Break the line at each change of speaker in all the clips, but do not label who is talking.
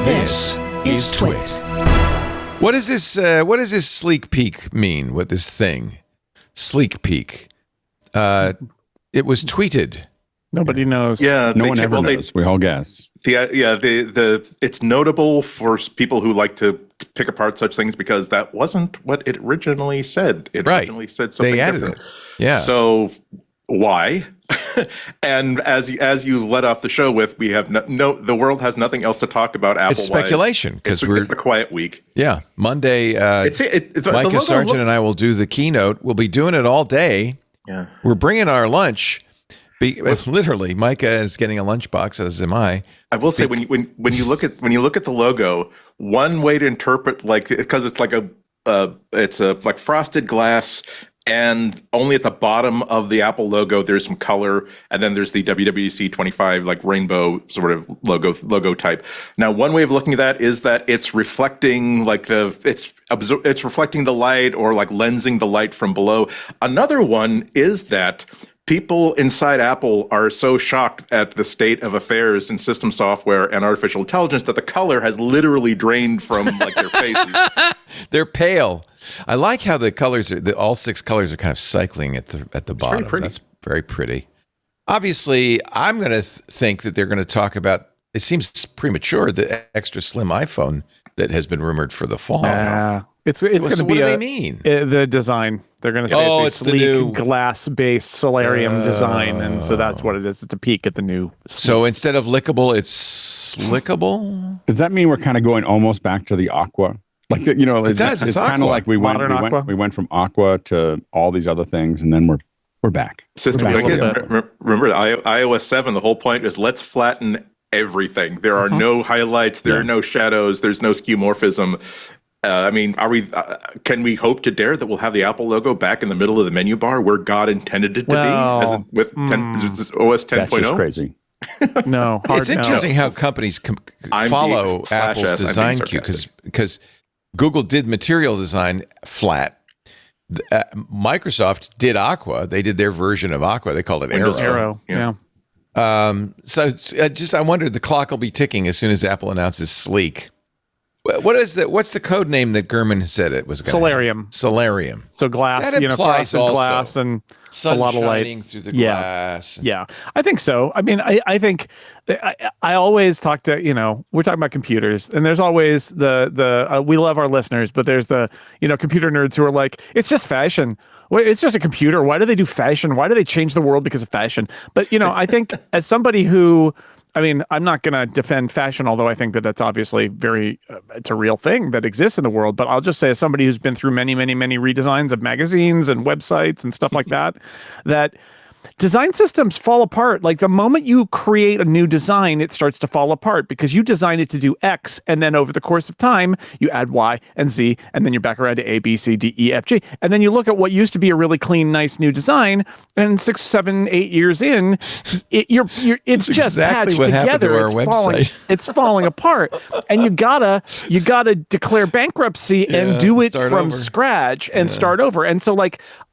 This is TWiT.
What does this sleek peek mean? What this thing? Sleek peek. It was tweeted.
Nobody knows.
Yeah,
no one ever knows. We all guess.
It's notable for people who like to pick apart such things because that wasn't what it originally said. It originally said something different. Yeah. So why? And as you let off the show with, we have the world has nothing else to talk about. Apple. It's
speculation because
it's the quiet week.
Yeah, Monday. Micah Sargent and I will do the keynote. We'll be doing it all day.
Yeah,
we're bringing our lunch. Literally, Micah is getting a lunchbox, as am I.
I will say when you look at the logo, one way to interpret because it's like it's like frosted glass. And only at the bottom of the Apple logo, there's some color, and then there's the WWDC 25 like rainbow sort of logo type. Now, one way of looking at that is that it's reflecting it's reflecting the light or like lensing the light from below. Another one is that people inside Apple are so shocked at the state of affairs in system software and artificial intelligence that the color has literally drained from like their faces.
They're pale. I like how the colors are. All six colors are kind of cycling at the bottom.
Very pretty.
That's very pretty. Obviously, I'm going to think that they're going to talk about. It seems premature, the extra slim iPhone that has been rumored for the fall.
It's going to be.
What do they mean?
The design. They're going to say it's a sleek glass-based solarium design, and so that's what it is. It's a peek at the new.
So instead of lickable, it's slickable.
Does that mean we're kind of going almost back to the Aqua? Like it does. It's kind of like we went from Aqua to all these other things, and then we're back.
Remember iOS 7. The whole point is let's flatten everything. There are no highlights. There are no shadows. There's no skeuomorphism. Can we hope to dare that we'll have the Apple logo back in the middle of the menu bar where God intended it to be, with OS 10.0?
That's just crazy.
No,
it's interesting how companies follow Apple's design cue because Google did material design flat. Microsoft did Aqua. They did their version of Aqua. They called it Arrow.
Yeah.
So I wondered, the clock will be ticking as soon as Apple announces Sleek. What's the code name that Gurman said it was going to
Solarium.
Solarium.
So glass,
that implies
frosted glass and
sun
a lot of light
shining through the glass.
Yeah, I think so. I mean, I think I always talk to, we're talking about computers, and there's always the we love our listeners, but there's the, computer nerds who are like, it's just fashion. It's just a computer. Why do they do fashion? Why do they change the world because of fashion? But, I think as somebody who, I'm not going to defend fashion, although I think that that's obviously it's a real thing that exists in the world. But I'll just say, as somebody who's been through many, many, many redesigns of magazines and websites and stuff like that, that design systems fall apart. Like the moment you create a new design, it starts to fall apart because you design it to do X, and then over the course of time, you add Y and Z, and then you're back around to A, B, C, D, E, F, G. And then you look at what used to be a really clean, nice new design, and 6, 7, 8 years in, it's just patched together. It's falling apart, and you gotta declare bankruptcy and do it from scratch and start over. And so,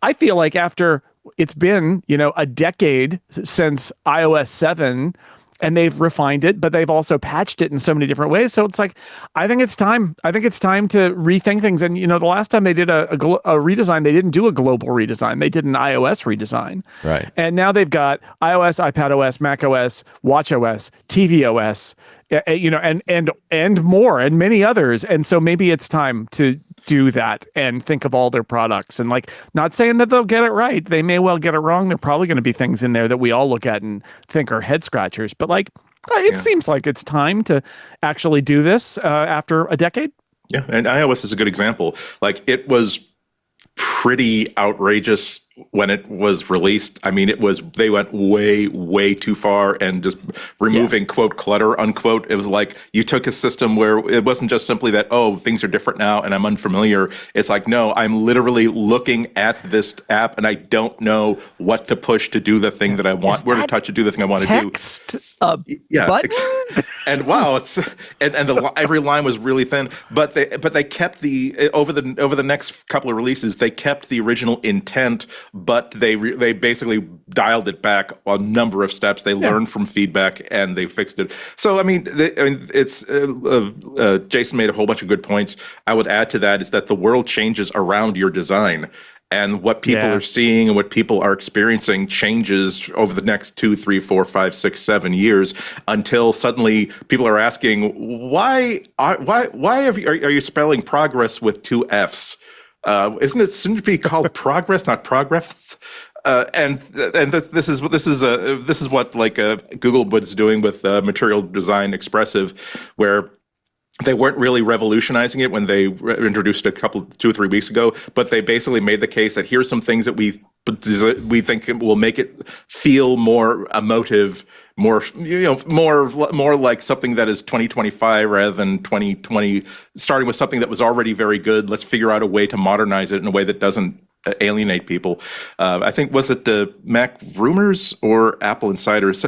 I feel like after it's been, a decade since iOS 7, and they've refined it, but they've also patched it in so many different ways. So it's I think it's time. I think it's time to rethink things. And, the last time they did a redesign, they didn't do a global redesign. They did an iOS redesign.
Right.
And now they've got iOS, iPadOS, macOS, watchOS, tvOS, and more, and many others. And so maybe it's time to do that and think of all their products, and not saying that they'll get it right. They may well get it wrong. There are probably going to be things in there that we all look at and think are head scratchers, but it seems like it's time to actually do this after a decade.
Yeah. And iOS is a good example. It was pretty outrageous when it was released. They went way, way too far and just removing quote clutter, unquote. It was like you took a system where it wasn't just simply that, things are different now and I'm unfamiliar. It's like, no, I'm literally looking at this app and I don't know what to push to do the thing that I want, where to touch to do the thing I want to do.
Button?
And wow, every line was really thin, but they kept over the next couple of releases, they kept the original intent but they basically dialed it back a number of steps. They learned from feedback and they fixed it. So I mean, it's Jason made a whole bunch of good points. I would add to that is that the world changes around your design. And what people are seeing and what people are experiencing changes over the next 2, 3, 4, 5, 6, 7 years until suddenly people are asking, why are you spelling progress with 2 Fs? Shouldn't it be called progress, not progress? And this is what like Google was doing with Material Design Expressive, where they weren't really revolutionizing it when they introduced it 2 or 3 weeks ago, but they basically made the case that here's some things that we think will make it feel more emotive, more like something that is 2025 rather than 2020. Starting with something that was already very good, let's figure out a way to modernize it in a way that doesn't alienate people. I think was it Mac Rumors or Apple Insiders?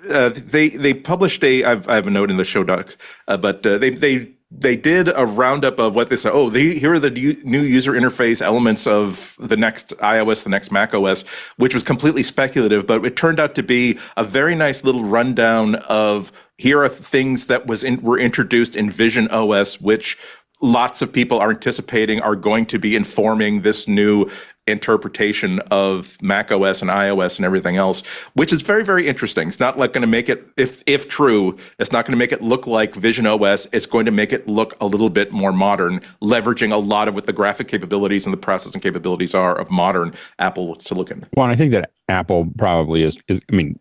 They published I have a note in the show docs, but they did a roundup of what they said. Oh, here are the new user interface elements of the next iOS, the next Mac OS, which was completely speculative, but it turned out to be a very nice little rundown of here are things that were introduced in Vision OS, which lots of people are anticipating are going to be informing this new interpretation of Mac OS and iOS and everything else, which is very, very interesting. It's not like going to make it, if true, it's not going to make it look like Vision OS. It's going to make it look a little bit more modern, leveraging a lot of what the graphic capabilities and the processing capabilities are of modern Apple silicon.
Well, and I think that Apple probably is I mean,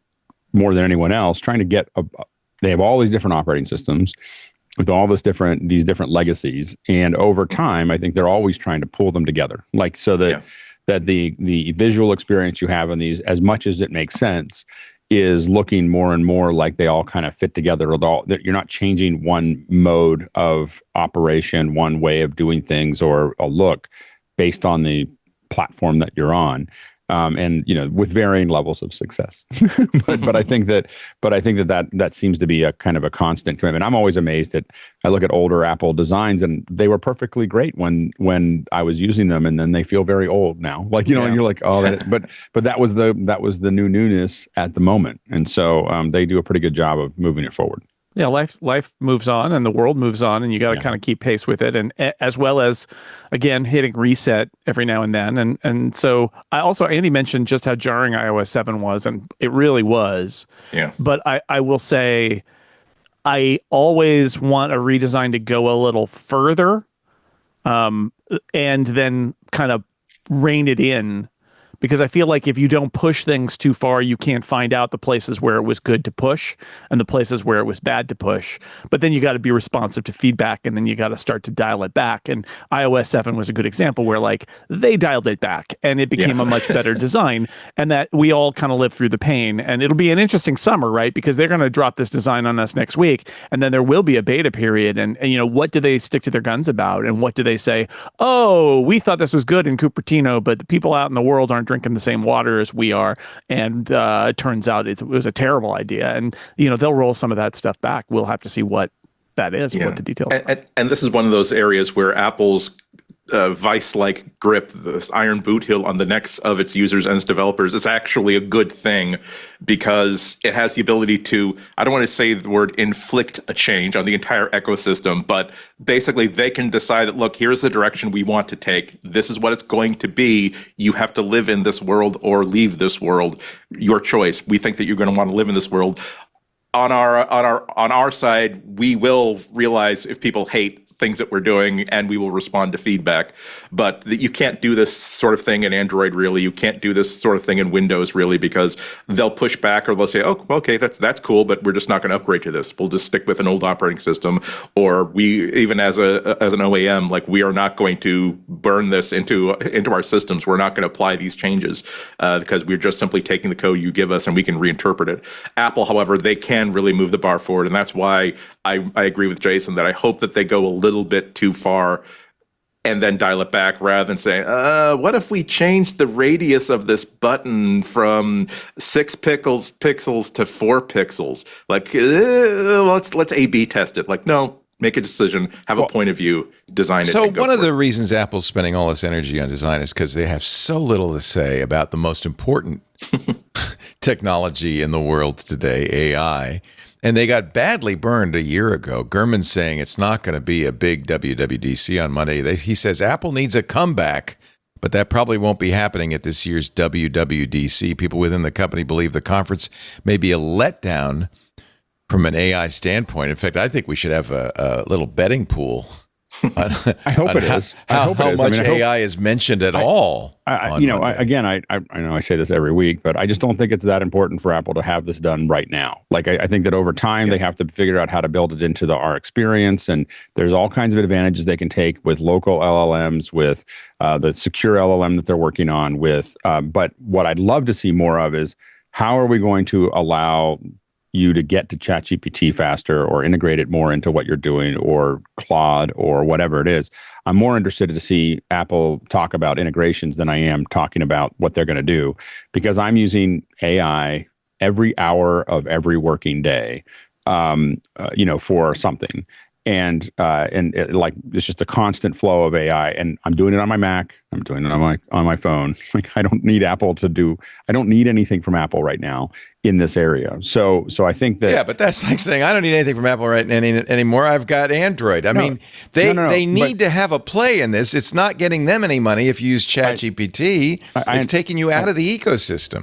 more than anyone else, trying to get they have all these different operating systems with all these different legacies, and over time, I think they're always trying to pull them together, like so that that the visual experience you have in these, as much as it makes sense, is looking more and more like they all kind of fit together. That you're not changing one mode of operation, one way of doing things, or a look based on the platform that you're on. And with varying levels of success, but I think that seems to be a kind of a constant commitment. I'm always amazed at. I look at older Apple designs, and they were perfectly great when I was using them, and then they feel very old now. Like and you're like, oh, but that was the new newness at the moment, and so they do a pretty good job of moving it forward.
Yeah, life moves on and the world moves on, and you got to kind of keep pace with it, and as well as, again, hitting reset every now and then. And so Andy mentioned just how jarring iOS 7 was, and it really was. Yeah. But I will say, I always want a redesign to go a little further, and then kind of rein it in. Because I feel like if you don't push things too far, you can't find out the places where it was good to push and the places where it was bad to push. But then you got to be responsive to feedback, and then you got to start to dial it back. And iOS 7 was a good example where like they dialed it back and it became a much better design, and that we all kind of lived through the pain. And it'll be an interesting summer, right? Because they're going to drop this design on us next week, and then there will be a beta period. And what do they stick to their guns about? And what do they say? Oh, we thought this was good in Cupertino, but the people out in the world aren't drinking the same water as we are, and it turns out it was a terrible idea. And they'll roll some of that stuff back. We'll have to see what that is, what the details are.
And this is one of those areas where Apple's vice-like grip, this iron boot heel on the necks of its users and its developers, is actually a good thing, because it has the ability to, I don't want to say the word inflict a change on the entire ecosystem, but basically they can decide that, look, here's the direction we want to take. This is what it's going to be. You have to live in this world or leave this world. Your choice. We think that you're going to want to live in this world. On our side, we will realize if people hate things that we're doing, and we will respond to feedback. But you can't do this sort of thing in Android, really. You can't do this sort of thing in Windows, really, because they'll push back, or they'll say, oh, okay, that's cool, but we're just not going to upgrade to this. We'll just stick with an old operating system. Or we, even as an OEM, like, we are not going to burn this into our systems. We're not going to apply these changes because we're just simply taking the code you give us and we can reinterpret it. Apple, however, they can really move the bar forward, and that's why I agree with Jason that I hope that they go a little bit too far and then dial it back, rather than saying, what if we change the radius of this button from 6 pixels to 4 pixels? Like, let's A/B test it. Like, no, make a decision, have a point of view, design it.
So
and go
one of
for
the
it.
reasons Apple's spending all this energy on design is because they have so little to say about the most important technology in the world today, AI. And they got badly burned a year ago. Gurman's saying it's not going to be a big WWDC on Monday. He says Apple needs a comeback, but that probably won't be happening at this year's WWDC. People within the company believe the conference may be a letdown from an AI standpoint. In fact, I think we should have a little betting pool.
I hope it is.
How much AI is mentioned at all.
I know I say this every week, but I just don't think it's that important for Apple to have this done right now. Like, I think that over time they have to figure out how to build it into our experience. And there's all kinds of advantages they can take with local LLMs, with the secure LLM that they're working on with. But what I'd love to see more of is how are we going to allow you to get to ChatGPT faster or integrate it more into what you're doing, or Claude or whatever it is. I'm more interested to see Apple talk about integrations than I am talking about what they're going to do, because I'm using AI every hour of every working day, for something. And it's just a constant flow of AI, and I'm doing it on my Mac. I'm doing it on my phone. Like, I don't need anything from Apple right now in this area. So I think that
but that's like saying I don't need anything from Apple anymore. I've got Android. I mean, they need to have a play in this. It's not getting them any money if you use ChatGPT. It's taking you out of the ecosystem.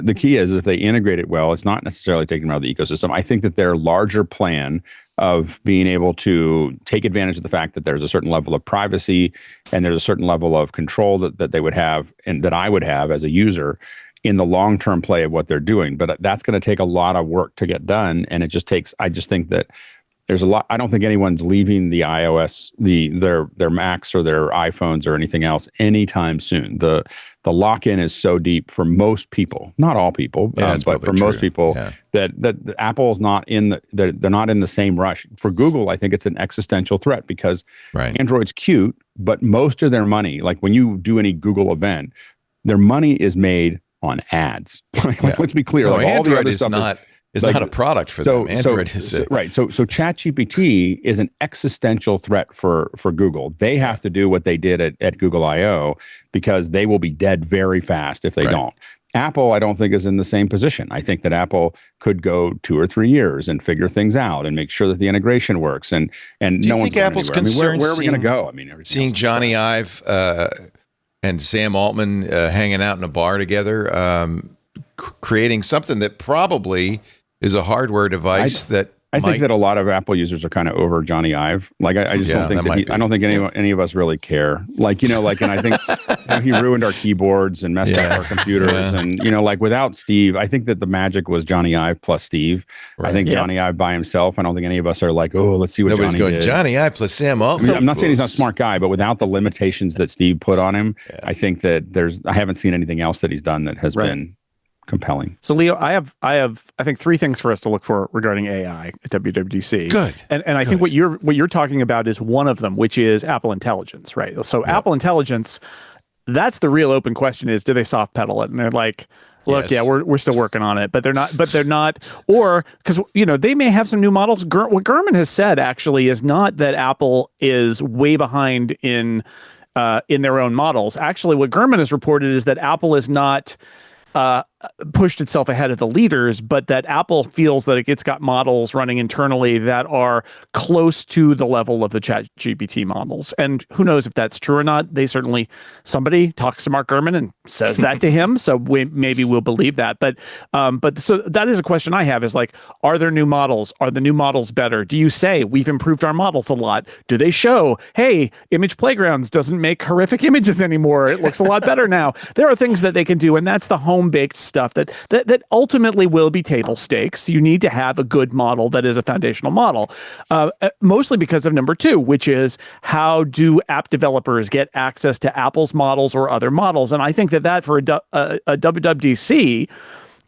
The key is if they integrate it well, it's not necessarily taking them out of the ecosystem. I think that their larger plan of being able to take advantage of the fact that there's a certain level of privacy and there's a certain level of control that they would have and that I would have as a user in the long-term play of what they're doing. But that's going to take a lot of work to get done. And I just think that there's a lot. I don't think anyone's leaving the iOS, their Macs or their iPhones or anything else anytime soon. The lock-in is so deep for most people, not all people, but for most people, that Apple's not they're not in the same rush. For Google, I think it's an existential threat because Android's cute, but most of their money, like when you do any Google event, their money is made on ads. Let's be clear.
All
the
other
other
stuff is not a product for them. Android is
right. So ChatGPT is an existential threat for Google. They have to do what they did at Google I/O because they will be dead very fast if they don't. Apple, I don't think, is in the same position. I think that Apple could go 2 or 3 years and figure things out and make sure that the integration works. And
do you
no
think
one's
Apple's
going anywhere.
concerned?
Where are we going to go? I mean,
seeing Johnny Ive and Sam Altman hanging out in a bar together, creating something that probably is a hardware device I
think that a lot of Apple users are kind of over Johnny Ive. Like, I just don't think I don't think any of us really care. Like, and I think he ruined our keyboards and messed up our computers. And, without Steve, I think that the magic was Johnny Ive plus Steve. I think Johnny Ive by himself, I don't think any of us are like, oh, let's see what
Nobody's
Johnny
going,
did.
Johnny Ive plus Sam Altman.
I'm not saying he's not a smart guy, but without the limitations that Steve put on him, I think that I haven't seen anything else that he's done that has been compelling.
So Leo, I think 3 things for us to look for regarding AI at WWDC.
Good.
And I think what you're talking about is one of them, which is Apple Intelligence, right? So Apple Intelligence, that's the real open question: is do they soft pedal it? And they're like, look, we're still working on it, but they're not, or because they may have some new models. What Gurman has said actually is not that Apple is way behind in their own models. Actually, what Gurman has reported is that Apple is not pushed itself ahead of the leaders, but that Apple feels that it's got models running internally that are close to the level of the ChatGPT models. And who knows if that's true or not? Somebody talks to Mark Gurman and says that to him, so maybe we'll believe that. But so that is a question I have: is like, are there new models? Are the new models better? Do you say we've improved our models a lot? Do they show, hey, Image Playgrounds doesn't make horrific images anymore? It looks a lot better now. There are things that they can do, and that's the home-baked stuff that ultimately will be table stakes. You need to have a good model that is a foundational model, mostly because of number 2, which is how do app developers get access to Apple's models or other models? And I think that for a WWDC,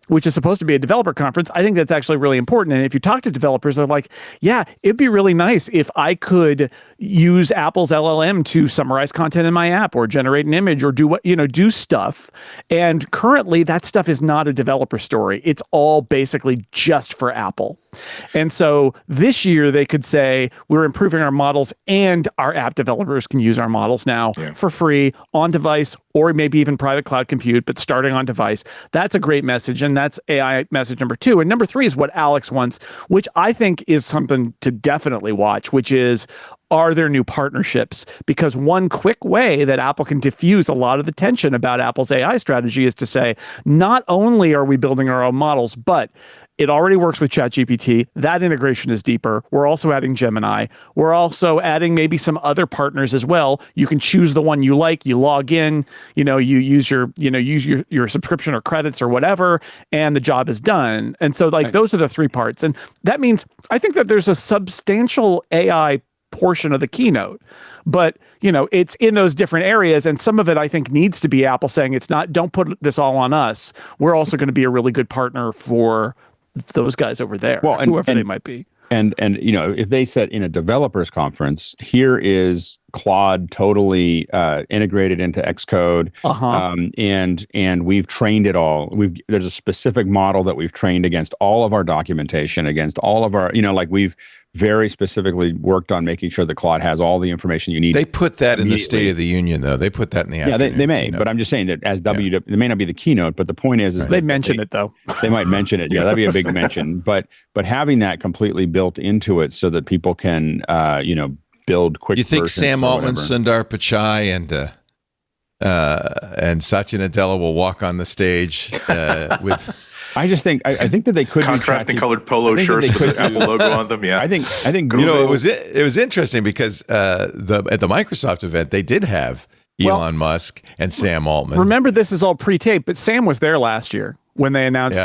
which is supposed to be a developer conference, I think that's actually really important. And if you talk to developers, they're like, yeah, it'd be really nice if I could use Apple's LLM to summarize content in my app or generate an image or do stuff. And currently that stuff is not a developer story. It's all basically just for Apple. And so this year they could say we're improving our models and our app developers can use our models now for free on device or maybe even private cloud compute, but starting on device. That's a great message. And that's AI message number 2. And number 3 is what Alex wants, which I think is something to definitely watch, which is, are there new partnerships? Because one quick way that Apple can diffuse a lot of the tension about Apple's AI strategy is to say, not only are we building our own models, but it already works with ChatGPT. That integration is deeper. We're also adding Gemini. We're also adding maybe some other partners as well. You can choose the one you like. You log in, you use your subscription or credits or whatever, and the job is done. And so those are the 3 parts. And that means I think that there's a substantial AI portion of the keynote, but it's in those different areas, and some of it I think needs to be Apple saying it's not, don't put this all on us. We're also going to be a really good partner for those guys over there, whoever they might be.
And if they said in a developers conference, here is Claude totally integrated into Xcode, and we've trained it all. There's a specific model that we've trained against all of our documentation, against all of our, we've very specifically worked on making sure that Claude has all the information you need.
They put that in the State of the Union, though. They put that in the afternoon.
Yeah, they may,
keynote.
but I'm just saying that as it may not be the keynote, but the point is
they mention it though.
They might mention it. Yeah, that'd be a big mention. But having that completely built into it so that people can, build quick.
You think Sam Altman, Sundar Pichai, and Satya Nadella will walk on the stage with?
I just think I think that they could
contrasting colored polo shirts with the Apple logo on them. Yeah,
I think
it was interesting because at the Microsoft event they did have Elon Musk and Sam Altman.
Remember, this is all pre-taped, but Sam was there last year when they announced.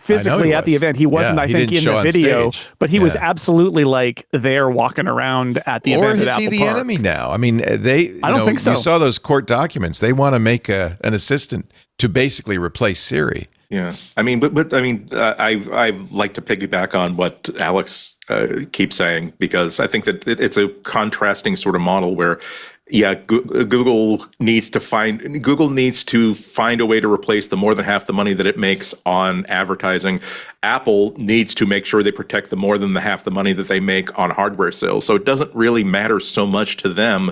Physically at the event, he wasn't. I think in the video, but he was absolutely there walking around at the event.
Or is he the enemy now? I mean, I don't think so. You saw those court documents. They want to make an assistant to basically replace Siri.
Yeah, I mean, but I mean, I like to piggyback on what Alex keeps saying, because I think that it's a contrasting sort of model where, Google needs to find a way to replace the more than half the money that it makes on advertising. Apple needs to make sure they protect the more than the half the money that they make on hardware sales. So it doesn't really matter so much to them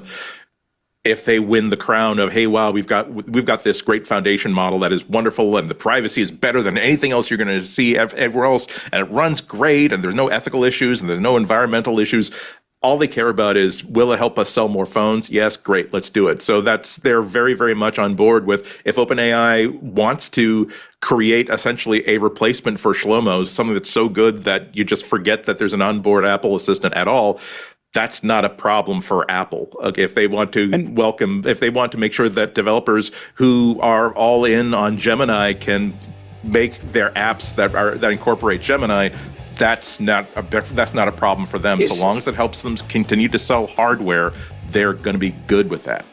if they win the crown of, hey, wow, we've got this great foundation model that is wonderful, and the privacy is better than anything else you're going to see everywhere else, and it runs great, and there's no ethical issues, and there's no environmental issues. All they care about is, will it help us sell more phones? Yes, great, let's do it. So they're very, very much on board with, if OpenAI wants to create essentially a replacement for Shlomo, something that's so good that you just forget that there's an onboard Apple assistant at all, that's not a problem for Apple. Okay, if they want to make sure that developers who are all in on Gemini can make their apps that incorporate Gemini, that's not a problem for them. So long as it helps them continue to sell hardware, they're going to be good with that.